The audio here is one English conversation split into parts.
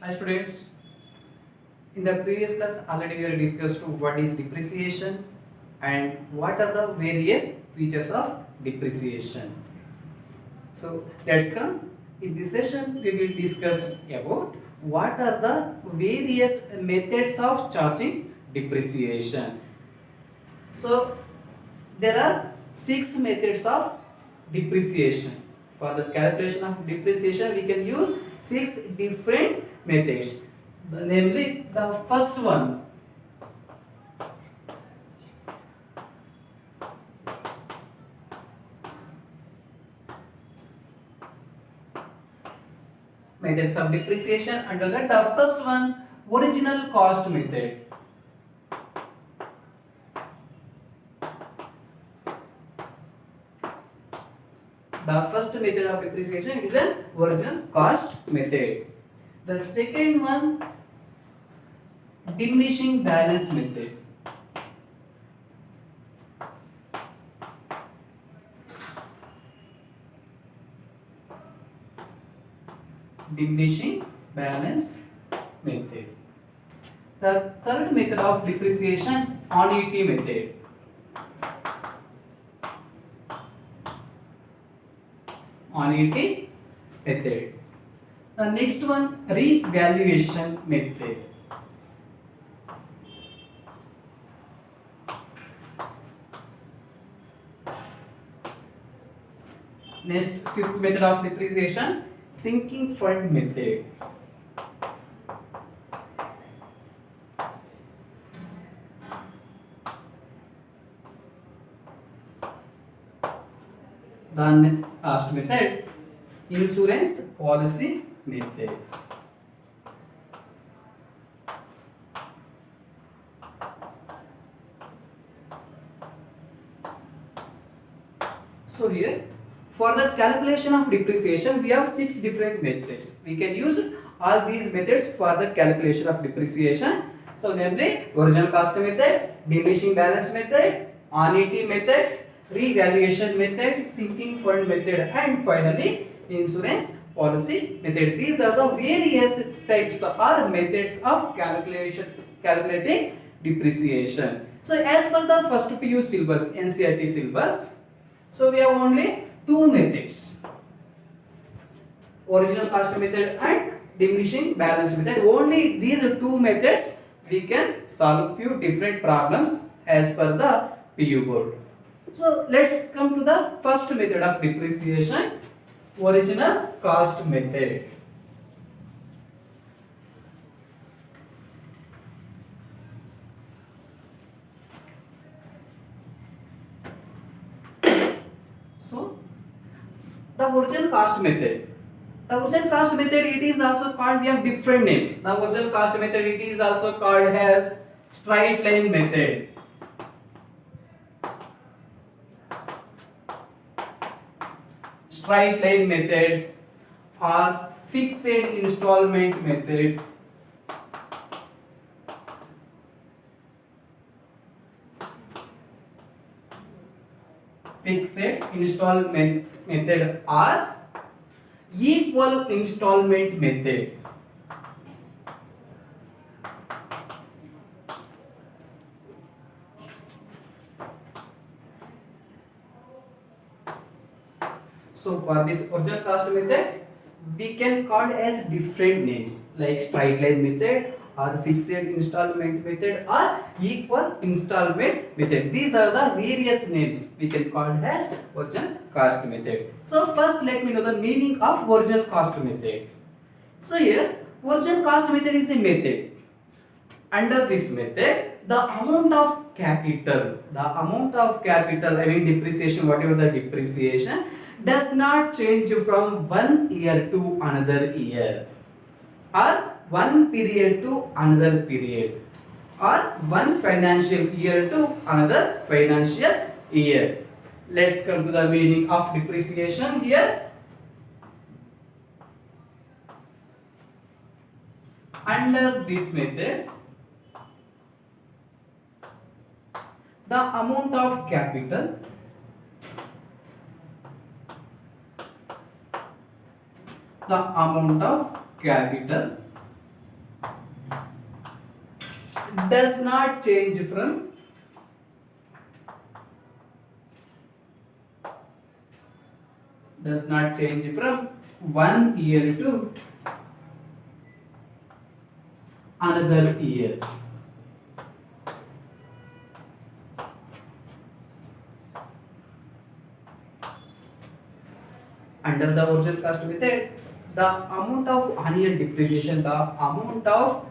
Hi students, in the previous class already we have discussed what is depreciation and what are the various features of depreciation. So let's come. In this session we will discuss about what are the various methods of charging depreciation. So there are 6 methods of depreciation. For the calculation of depreciation we can use 6 different methods. Namely, the first one, methods of depreciation. Under that, the first one, original cost method. The first method of depreciation is an original cost method. The second one, diminishing balance method. Diminishing balance method. The third method of depreciation, annuity method. Annuity method. The next one, revaluation method. Next, fifth method of depreciation, sinking fund method. Then last method, insurance policy method. So here, for the calculation of depreciation, we have 6 different methods. We can use all these methods for the calculation of depreciation. So namely, original cost method, diminishing balance method, annuity method, revaluation method, sinking fund method, and finally insurance policy method. These are the various types or methods of calculating depreciation. So as per the first PU syllabus, NCERT syllabus, so we have only 2 methods, original cost method and diminishing balance method. Only these 2 methods we can solve few different problems as per the PU board. So let's come to the first method of depreciation, original cost method. So the original cost method. The original cost method, it is also called, we have different names. The original cost method, it is also called as straight line method. Straight line method or fixed installment method. Fixed installment method or equal installment method. So for this original cost method, we can call as different names like straight line method or fixed installment method or equal installment method. These are the various names we can call as original cost method. So first let me know the meaning of original cost method. So here original cost method is a method. Under this method, the amount of capital, I mean depreciation, whatever the depreciation, does not change from one year to another year, or one period to another period, or one financial year to another financial year. Let's come to the meaning of depreciation here. Under this method, the amount of capital the amount of capital does not change from one year to another year. Under the original cost method, the amount of annual depreciation, the amount of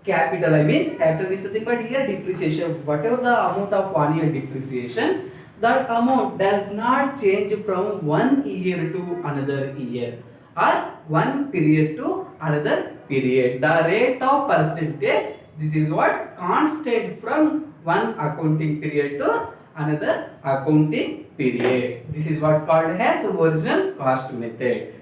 capital, I mean capital is nothing but here depreciation, whatever the amount of annual depreciation, that amount does not change from one year to another year or one period to another period. The rate of percentage, this is what constant from one accounting period to another accounting period. This is what called as original cost method.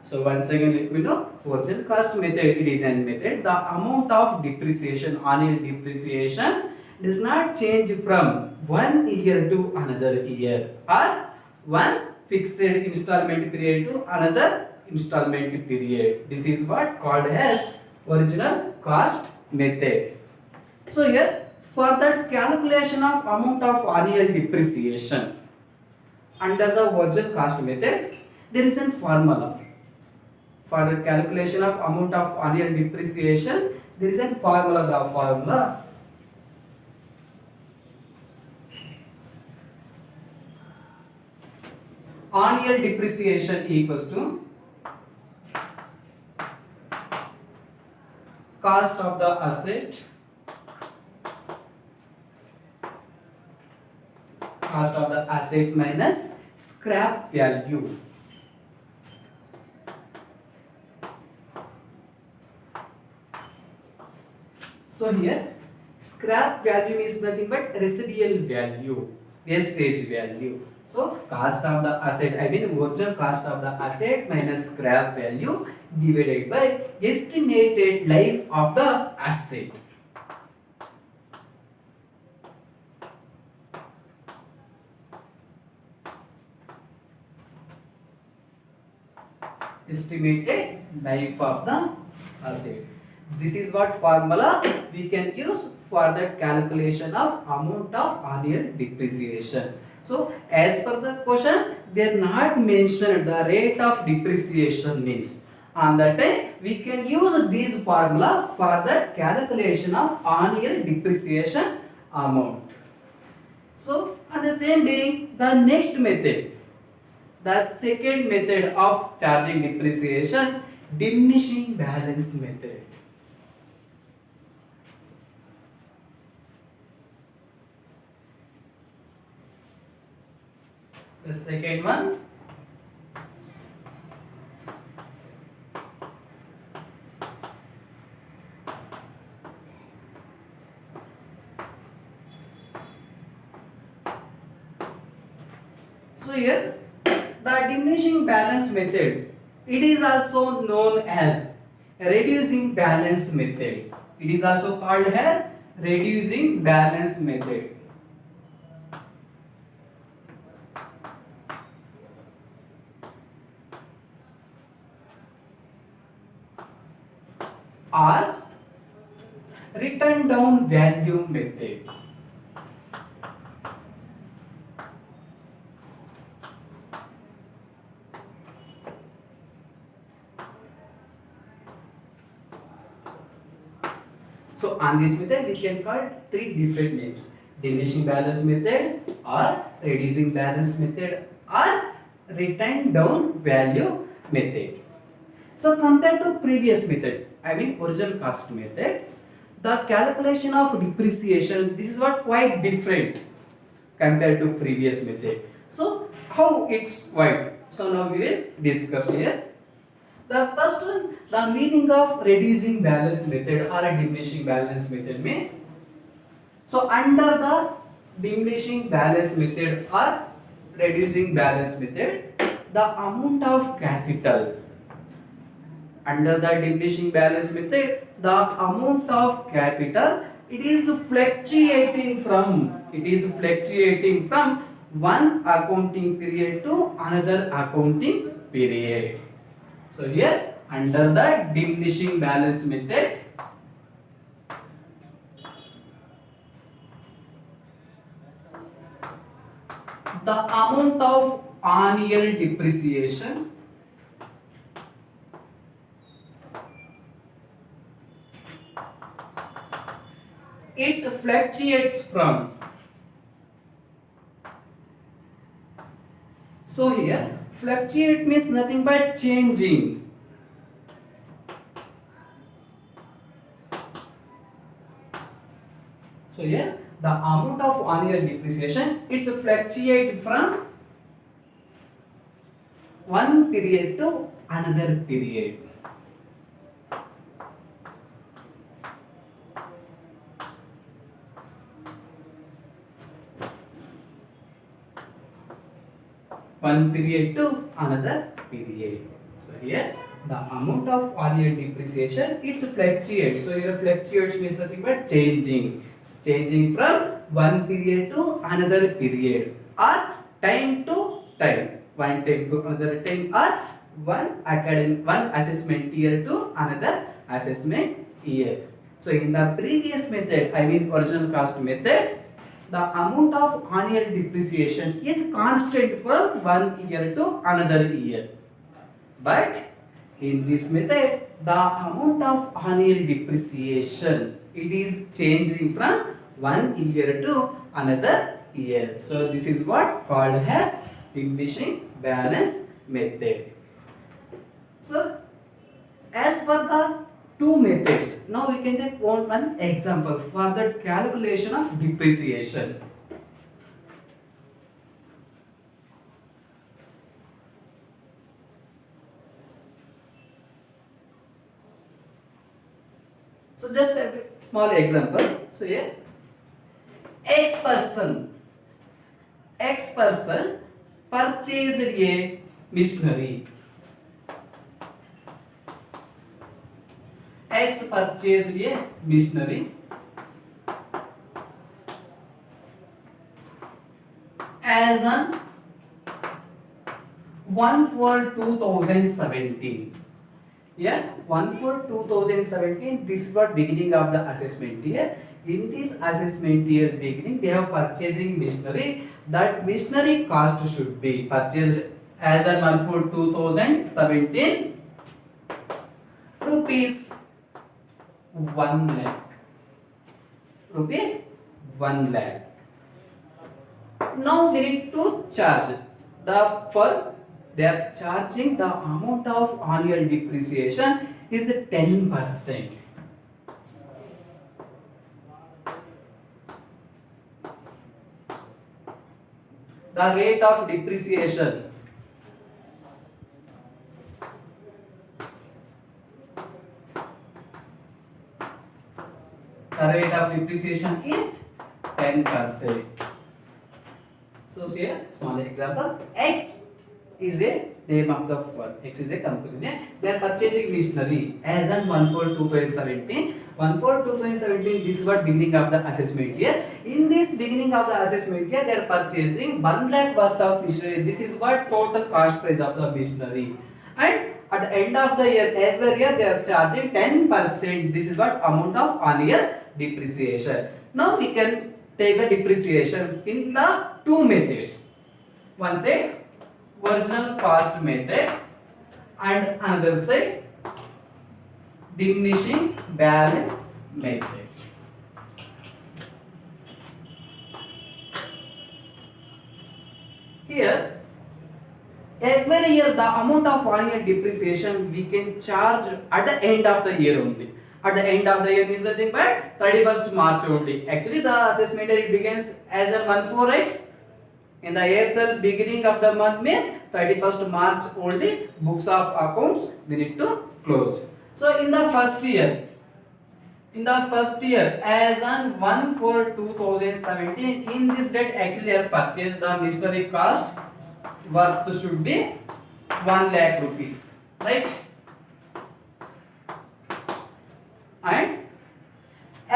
So once again let me know, original cost method, it is an method. The amount of depreciation, annual depreciation does not change from one year to another year or one fixed installment period to another installment period. This is what called as original cost method. So here for that calculation of amount of annual depreciation under the original cost method, there is a formula. For the calculation of amount of annual depreciation, there is a formula. The formula annual depreciation equals to cost of the asset minus scrap value. So here scrap value is nothing but residual value, wastage value. So cost of the asset, I mean original cost of the asset minus scrap value divided by estimated life of the asset. Estimated life of the asset. This is what formula we can use for the calculation of amount of annual depreciation. So as per the question, they are not mentioned the rate of depreciation is. On that time, we can use this formula for the calculation of annual depreciation amount. So on the same day, the next method, the second method of charging depreciation, diminishing balance method. The second one, so here the diminishing balance method, it is also known as reducing balance method. It is also called as reducing balance method. Or written down value method. So on this method we can call three different names: diminishing balance method, or reducing balance method, or written down value method. So compared to previous method, I mean original cost method, the calculation of depreciation, this is what quite different compared to previous method. So how it's quite? So now we will discuss here. The first one, the meaning of reducing balance method or a diminishing balance method means, so under the diminishing balance method or reducing balance method, the amount of capital, under the diminishing balance method, the amount of capital, it is fluctuating from one accounting period to another accounting period. So here under the diminishing balance method, the amount of annual depreciation it fluctuates from. So here fluctuate means nothing but changing. So here the amount of annual depreciation is fluctuate from one period to another period. One period to another period. So here the amount of annual depreciation it's fluctuates. So here fluctuates means nothing but changing from one period to another period or time to time, one time to another time or one assessment year to another assessment year. So in the previous method, I mean original cost method, the amount of annual depreciation is constant from one year to another year. But in this method, the amount of annual depreciation it is changing from one year to another year. So this is what called as diminishing balance method. So as for the two methods, now we can take one example for the calculation of depreciation. So just a small example. So here X person purchased a machinery. X purchased a machinery as on 1/4/2017. Yeah, 1/4/2017. This is what beginning of the assessment year. In this assessment year beginning, they have purchasing machinery. That machinery cost should be purchased as on 1/4/2017 rupees 1 lakh. Rupees 1 lakh. Now we need to charge they are charging the amount of annual depreciation is 10%. The rate of depreciation is 10%. So here small example, X is a name of the firm. X is a company name. They are purchasing machinery as on 1/4/2017. 1/4/2017. This is what beginning of the assessment year. In this beginning of the assessment year, they are purchasing 1 lakh worth of machinery. This is what total cost price of the machinery. And at the end of the year, every year they are charging 10%. This is what amount of annual depreciation. Now we can take the depreciation in the two methods. One side original cost method and another side diminishing balance method. Here every year the amount of annual depreciation we can charge at the end of the year only. At the end of the year means nothing but 31st March only. Actually the assessment year begins as a 1/4, right? In the April beginning of the month means 31st March only books of accounts we need to close. So in the first year as on 1/4/2017, in this date actually I have purchased the machinery cost worth should be 1 lakh rupees, right? And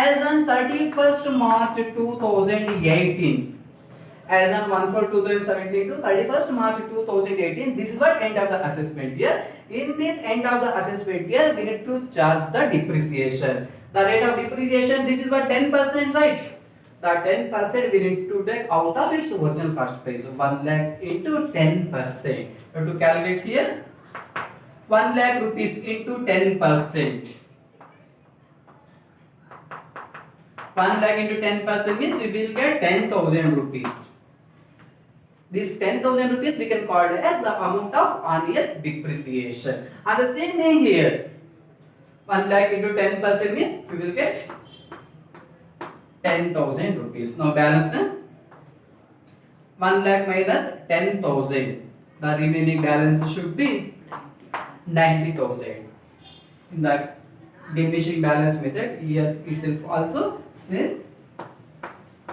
as on 31st March 2018, as on 1/4/2017 to 31st March 2018, this is what end of the assessment year. In this end of the assessment year, we need to charge the depreciation. The rate of depreciation, this is what 10%, right? the 10% we need to take out of its original cost price. 1 lakh into 10%. You have to calculate here. 1 lakh rupees into 10%. 1 lakh into 10% means we will get 10,000 rupees. This 10,000 rupees we can call as the amount of annual depreciation. And the same thing here. 1 lakh into 10% means we will get 10,000 rupees. Now balance them. 1 lakh minus 10,000. The remaining balance should be 90,000. In the diminishing balance method, here itself also say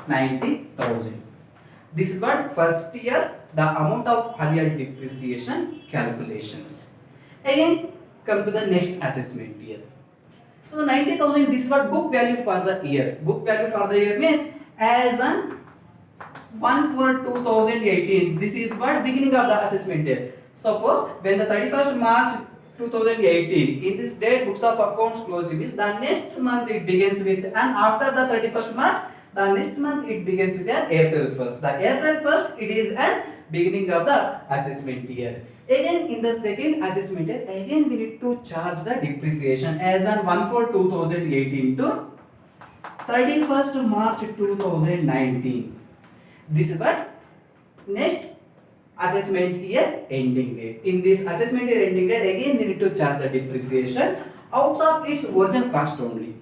90,000. This is what first year the amount of annual depreciation calculations. Again come to the next assessment year. So 90,000, this is what book value for the year. Book value for the year means as on 1/4/2018. This is what beginning of the assessment year. Suppose when the 31st March 2018, in this date books of accounts close means the next month it begins with, and after the 31st March, the next month it begins with an April 1st. The April 1st it is an beginning of the assessment year. Again in the second assessment year, again we need to charge the depreciation as on 1/4/2018 to 31st March 2019. This is what next assessment year ending date. In this assessment year ending date, again we need to charge the depreciation out of its original cost only.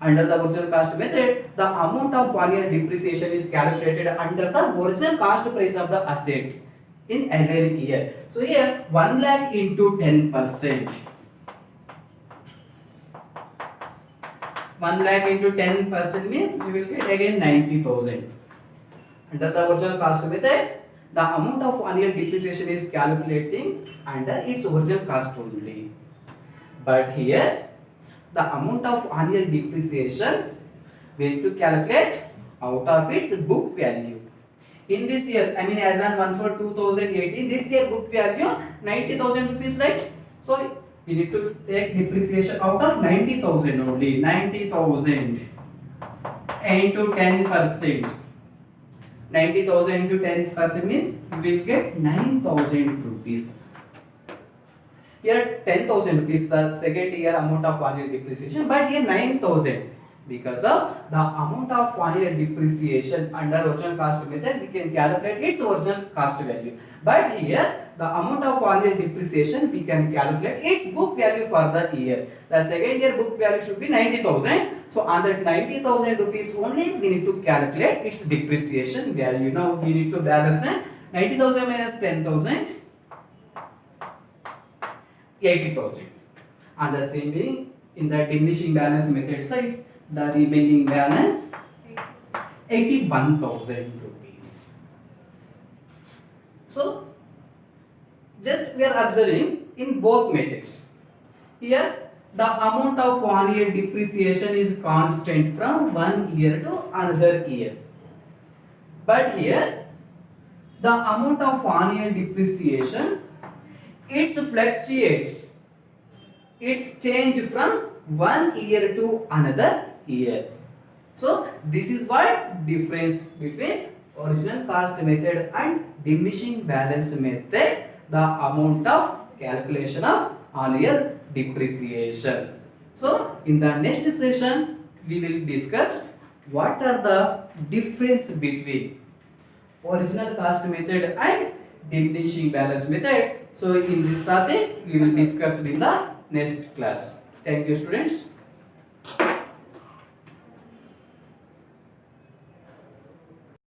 Under the original cost method, the amount of annual depreciation is calculated under the original cost price of the asset in every year. So here 1 lakh into 10%. 1 lakh into 10% means we will get again 90,000. Under the original cost method, the amount of annual depreciation is calculating under its original cost only. But here the amount of annual depreciation we need to calculate out of its book value. In this year, I mean as on 1/4/2018, this year book value 90,000 rupees, right? So we need to take depreciation out of 90,000 only. 90,000 into 10%. 90,000 into 10% means we will get 9,000 rupees. Here 10,000 rupees the second year amount of annual depreciation, but here 9,000 because of the amount of annual depreciation under original cost method we can calculate its original cost value. But here the amount of annual depreciation we can calculate its book value for the year. The second year book value should be 90,000. So on that 90,000 rupees only we need to calculate its depreciation value. Now we need to balance that 90,000 minus 10,000. 80,000. And the same way in the diminishing balance method side, the remaining balance 81,000 rupees. So just we are observing in both methods. Here the amount of annual depreciation is constant from one year to another year. But here the amount of annual depreciation, it fluctuates. It's changed from one year to another year. So this is what difference between original cost method and diminishing balance method, the amount of calculation of annual depreciation. So in the next session we will discuss what are the difference between original cost method and diminishing balance method. So in this topic we will discuss in the next class. Thank you, students.